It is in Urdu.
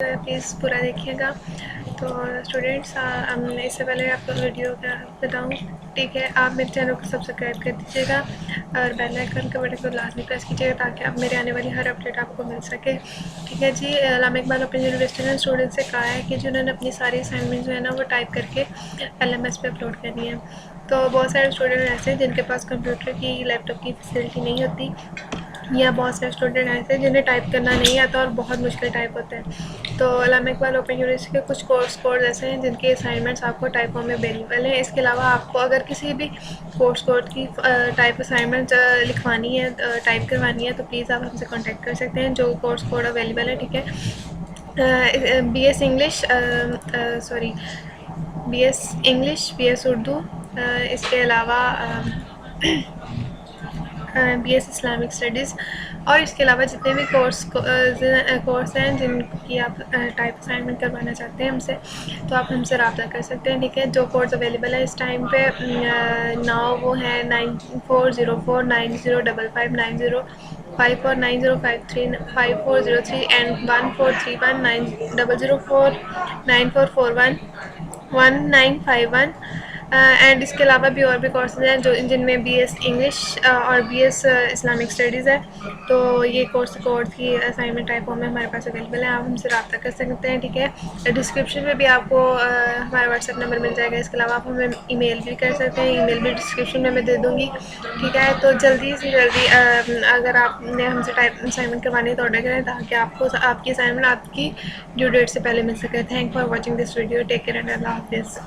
پلیز پورا دیکھیے گا. تو اسٹوڈینٹس اس سے پہلے آپ کو ویڈیو کا بتاؤں, ٹھیک ہے, آپ میرے چینل کو سبسکرائب کر دیجیے گا اور بیل آئیکن کے بٹن کو لازمی پریس کیجیے گا تاکہ آپ میرے آنے والی ہر اپڈیٹ آپ کو مل سکے. ٹھیک ہے جی. علامہ اقبال اوپن یونیورسٹی نے اسٹوڈنٹ سے کہا ہے کہ جنہوں نے اپنی ساری اسائنمنٹ جو ہے نا وہ ٹائپ کر کے LMS پہ اپلوڈ کرنی ہے. تو بہت سارے اسٹوڈنٹ ایسے ہیں جن کے پاس کمپیوٹر کی لیپ ٹاپ کی فیسلٹی نہیں ہوتی, یا بہت سارے اسٹوڈنٹ ایسے ہیں جنہیں ٹائپ کرنا نہیں آتا اور بہت مشکل ٹائپ ہوتا ہے. تو علامہ اقبال اوپن یونیورسٹی کے کچھ کورس ایسے ہیں جن کے اسائنمنٹس آپ کو ٹائپ فارم میں اویلیبل ہیں. اس کے علاوہ آپ کو اگر کسی بھی کورس کی ٹائپ اسائنمنٹ لکھوانی ہے, ٹائپ کروانی ہے, تو پلیز آپ ہم سے کانٹیکٹ کر سکتے ہیں. جو کورس کوڈ اویلیبل ہے, ٹھیک ہے, BS انگلش, BS اردو, اس کے علاوہ BS اسلامک اسٹڈیز, اور اس کے علاوہ جتنے بھی کورس ہیں جن کی آپ ٹائپ اسائنمنٹ کروانا چاہتے ہیں ہم سے, تو آپ ہم سے رابطہ کر سکتے ہیں. ٹھیک ہے. جو کورس اویلیبل ہے اس ٹائم پہ ناؤ وہ ہیں 9404905590 اور 90535403 اینڈ 143194411941 اینڈ اس کے علاوہ بھی اور بھی کورسز ہیں جن میں BS انگلش اور BS اسلامک اسٹڈیز ہے. تو یہ کورس کوڈ کی اسائنمنٹ ٹائپ فارم میں ہمارے پاس اویلیبل ہے, آپ ہم سے رابطہ کر سکتے ہیں. ٹھیک ہے. ڈسکرپشن میں بھی آپ کو ہمارا واٹس ایپ نمبر مل جائے گا. اس کے علاوہ آپ ہمیں ای میل بھی کر سکتے ہیں, ای میل بھی ڈسکرپشن میں دے دوں گی. ٹھیک ہے. تو جلدی سے جلدی اگر آپ نے ہم سے ٹائپ اسائنمنٹ کروانی ہے تو آرڈر کریں تاکہ آپ کی اسائنمنٹ آپ کی ڈیو ڈیٹ سے پہلے مل سکے. Thank for watching this video. Take care and اللہ حافظ.